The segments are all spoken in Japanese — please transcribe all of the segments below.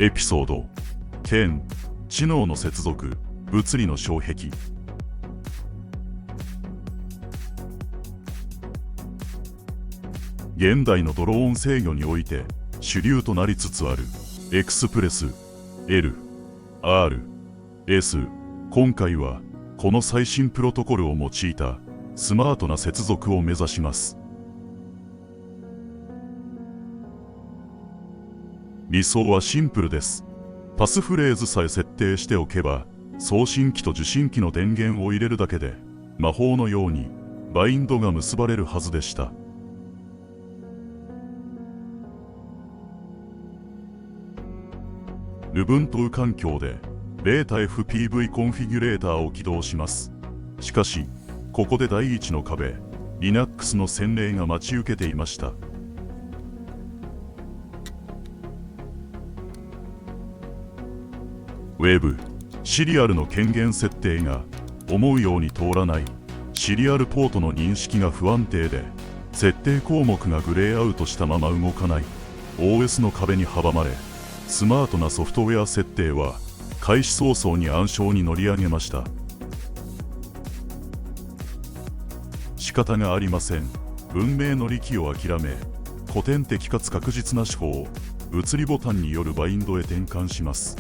エピソード10、知能の接続、物理の障壁。現代のドローン制御において主流となりつつあるエクスプレス L、R、S。今回はこの最新プロトコルを用いたスマートな接続を目指します。理想はシンプルです。パスフレーズさえ設定しておけば、送信機と受信機の電源を入れるだけで魔法のようにバインドが結ばれるはずでした。Ubuntu 環境でベータ FPV コンフィギュレーターを起動します。しかしここで第一の壁、 Linux の洗礼が待ち受けていました。Web、シリアルの権限設定が思うように通らない。シリアルポートの認識が不安定で、設定項目がグレーアウトしたまま動かない。 OS の壁に阻まれ、スマートなソフトウェア設定は開始早々に暗礁に乗り上げました。仕方がありません。文明の利器を諦め、古典的かつ確実な手法、物理ボタンによるバインドへ転換します。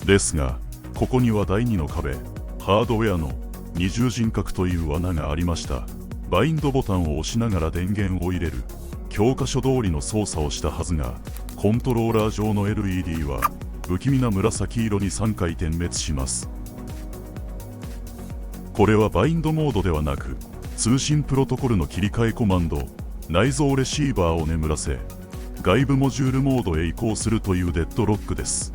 ですが、ここには第二の壁、ハードウェアの二重人格という罠がありました。バインドボタンを押しながら電源を入れる教科書通りの操作をしたはずが、コントローラー上の LED は不気味な紫色に3回点滅します。これはバインドモードではなく、通信プロトコルの切り替えコマンド、内蔵レシーバーを眠らせ外部モジュールモードへ移行するというデッドロックです。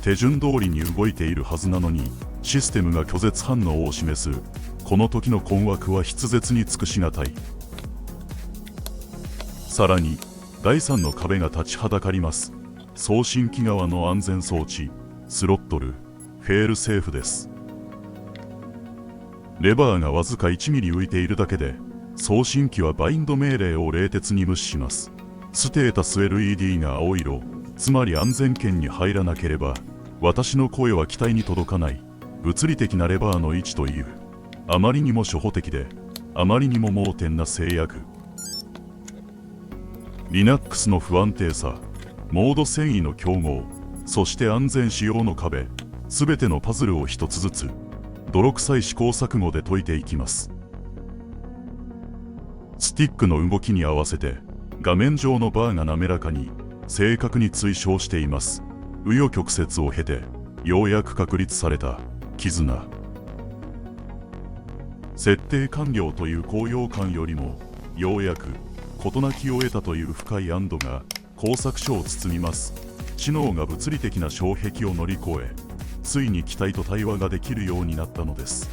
手順通りに動いているはずなのに、システムが拒絶反応を示す。この時の困惑は筆舌に尽くしがたい。さらに第3の壁が立ちはだかります。送信機側の安全装置、スロットル、フェールセーフです。レバーがわずか1ミリ浮いているだけで、送信機はバインド命令を冷徹に無視します。ステータス LED が青色、つまり安全圏に入らなければ私の声は機体に届かない。物理的なレバーの位置という、あまりにも初歩的であまりにも盲点な制約。 Linux の不安定さ、モード遷移の競合、そして安全使用の壁、すべてのパズルを一つずつ泥臭い試行錯誤で解いていきます。スティックの動きに合わせて画面上のバーが滑らかに正確に追証しています。紆余曲折を経てようやく確立された絆。設定完了という高揚感よりも、ようやく事なきを得たという深い安堵が工作書を包みます。知能が物理的な障壁を乗り越え、ついに機体と対話ができるようになったのです。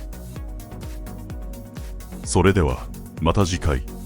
それではまた次回。